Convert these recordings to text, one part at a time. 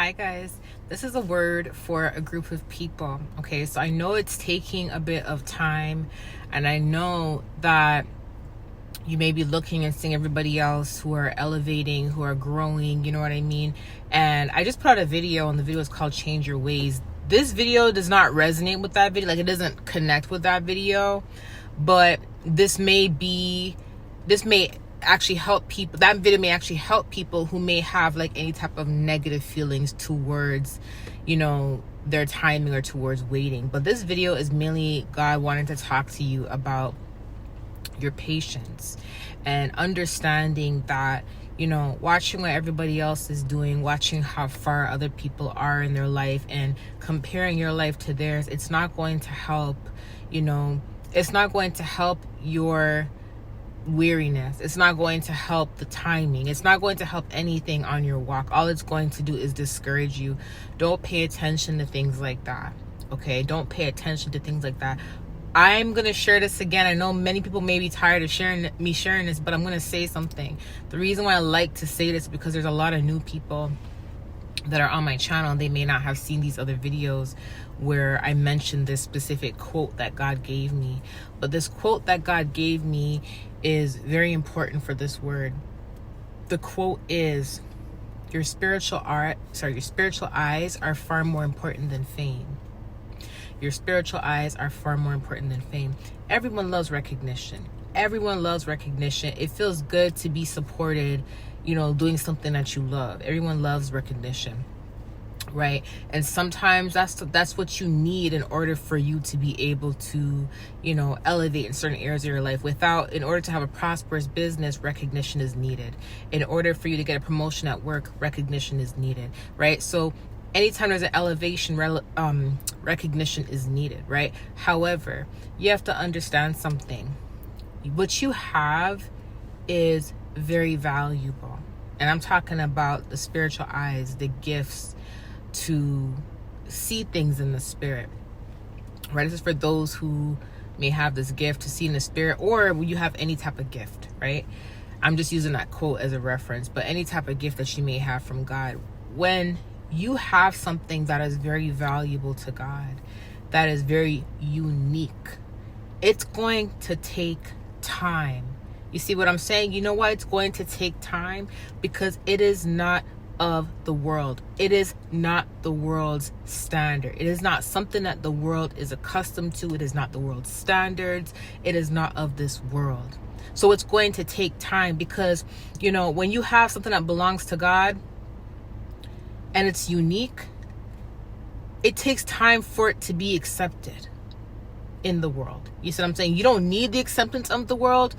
Hi guys, this is a word for a group of people. Okay, so I know it's taking a bit of time, and I know that you may be looking and seeing everybody else who are elevating, who are growing, you know what I mean? And I just put out a video, and the video is called Change Your Ways. This video does not resonate with that video, like it doesn't connect with that video, but this may actually help people. That video may actually help people who may have like any type of negative feelings towards, their timing or towards waiting. But this video is mainly God wanting to talk to you about your patience and understanding that, watching what everybody else is doing, watching how far other people are in their life and comparing your life to theirs, it's not going to help, it's not going to help your weariness. It's not going to help the timing. It's not going to help anything on your walk. All it's going to do is discourage you. Don't pay attention to things like that. Okay? Don't pay attention to things like that. I'm going to share this again. I know many people may be tired of sharing this, but I'm going to say something. The reason why I like to say this is because there's a lot of new people that are on my channel, and they may not have seen these other videos where I mentioned this specific quote that God gave me. But this quote that God gave me is very important for this word. The quote is, your spiritual eyes are far more important than fame. Your spiritual eyes are far more important than fame. Everyone loves recognition. Everyone loves recognition. It feels good to be supported, doing something that you love. Everyone loves recognition, right? And sometimes that's what you need in order for you to be able to, elevate in certain areas of your life. In order to have a prosperous business, recognition is needed. In order for you to get a promotion at work, recognition is needed, right? So anytime there's an elevation, recognition is needed, right? However, you have to understand something. What you have is very valuable. And I'm talking about the spiritual eyes, the gifts to see things in the spirit, right? This is for those who may have this gift to see in the spirit, or you have any type of gift, right? I'm just using that quote as a reference, but any type of gift that you may have from God. When you have something that is very valuable to God, that is very unique, it's going to take time. You see what I'm saying? You know why it's going to take time? Because it is not of the world. It is not the world's standard. It is not something that the world is accustomed to. It is not the world's standards. It is not of this world. So it's going to take time because, when you have something that belongs to God and it's unique, it takes time for it to be accepted in the world. You see what I'm saying? You don't need the acceptance of the world.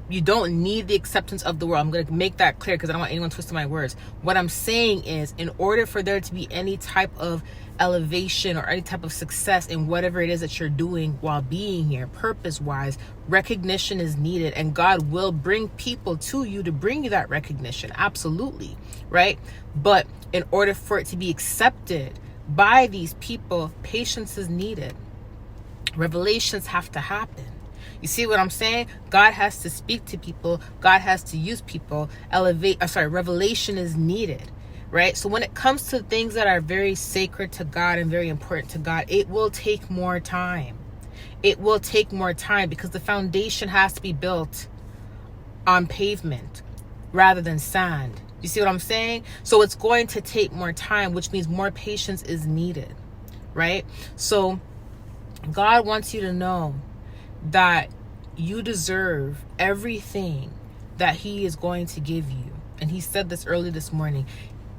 You don't need the acceptance of the world. I'm going to make that clear because I don't want anyone twisting my words. What I'm saying is, in order for there to be any type of elevation or any type of success in whatever it is that you're doing while being here, purpose-wise, recognition is needed. And God will bring people to you to bring you that recognition. Absolutely. Right? But in order for it to be accepted by these people, patience is needed. Revelations have to happen. You see what I'm saying? God has to speak to people. God has to use people. Revelation is needed, right? So when it comes to things that are very sacred to God and very important to God, it will take more time. It will take more time because the foundation has to be built on pavement rather than sand. You see what I'm saying? So it's going to take more time, which means more patience is needed, right? So God wants you to know that you deserve everything that He is going to give you. And He said this early this morning.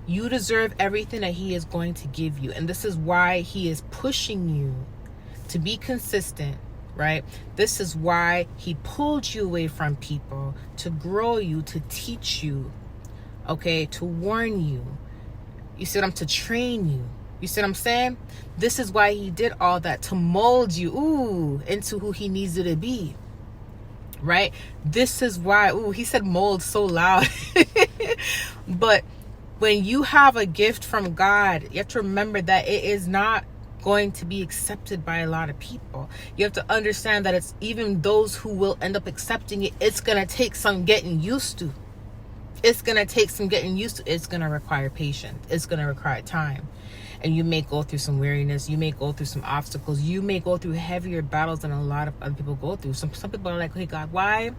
You deserve everything that He is going to give you. And this is why He is pushing you to be consistent, right? This is why He pulled you away from people, to grow you, to teach you, okay, to warn you. You see what to train you. You see what I'm saying? This is why He did all that, to mold you, into who He needs you to be, right? This is why, He said mold so loud. But when you have a gift from God, you have to remember that it is not going to be accepted by a lot of people. You have to understand that it's even those who will end up accepting it, it's going to take some getting used to. It's going to take some getting used to. It's going to require patience. It's going to require time. And you may go through some weariness. You may go through some obstacles. You may go through heavier battles than a lot of other people go through. Some people are like, hey, God, why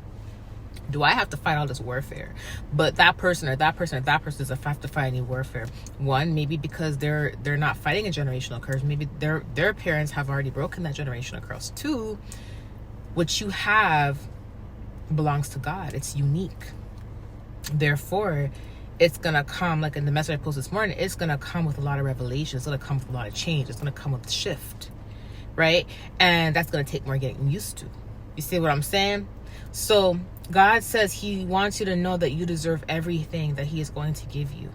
do I have to fight all this warfare? But that person or that person or that person doesn't have to fight any warfare. One, maybe because they're not fighting a generational curse. Maybe their parents have already broken that generational curse. Two, what you have belongs to God. It's unique. Therefore, it's going to come, like in the message I posted this morning, it's going to come with a lot of revelation. It's going to come with a lot of change. It's going to come with shift, right? And that's going to take more getting used to. You see what I'm saying? So God says he wants you to know that you deserve everything that he is going to give you.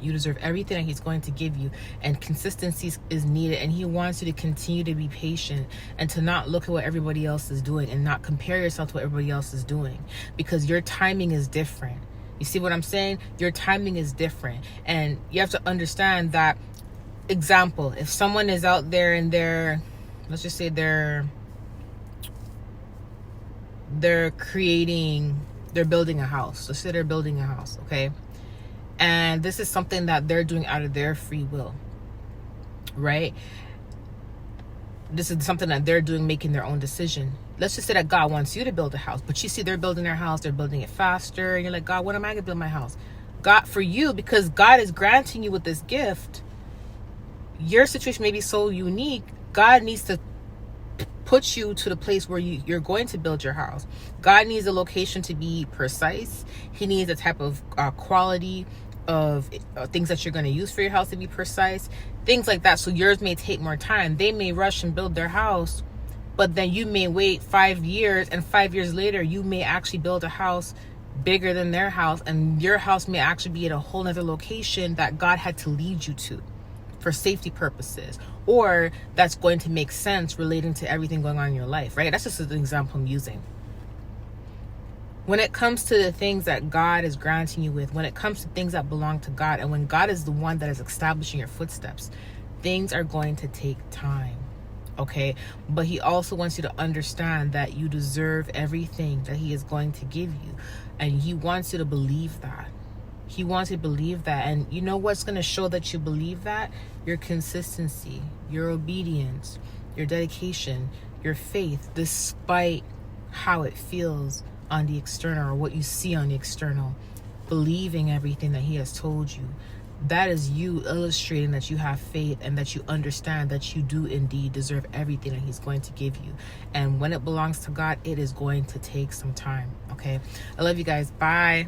You deserve everything that he's going to give you, and consistency is needed. And he wants you to continue to be patient and to not look at what everybody else is doing and not compare yourself to what everybody else is doing, because your timing is different. You see what I'm saying? Your timing is different. And you have to understand that, example, if someone is out there and let's just say they're building a house. Let's say they're building a house, okay? And this is something that they're doing out of their free will, right? This is something that they're doing, making their own decision. Let's just say that God wants you to build a house, but you see they're building their house, they're building it faster, and you're like, God, when am I gonna build my house? God, for you, because God is granting you with this gift, your situation may be so unique, God needs to put you to the place where you're going to build your house. God needs a location to be precise. He needs a type of quality of things that you're going to use for your house to be precise, things like that. So yours may take more time. They may rush and build their house, but then you may wait 5 years, and 5 years later you may actually build a house bigger than their house, and your house may actually be at a whole other location that God had to lead you to for safety purposes, or that's going to make sense relating to everything going on in your life, right? That's just an example I'm using. When it comes to the things that God is granting you with, when it comes to things that belong to God, and when God is the one that is establishing your footsteps, things are going to take time, okay? But he also wants you to understand that you deserve everything that he is going to give you, and he wants you to believe that. He wants you to believe that. And you know what's going to show that you believe that? Your consistency, your obedience, your dedication, your faith, despite how it feels on the external or what you see on the external. Believing everything that he has told you. That is you illustrating that you have faith and that you understand that you do indeed deserve everything that he's going to give you. And when it belongs to God, it is going to take some time, okay? I love you guys. Bye.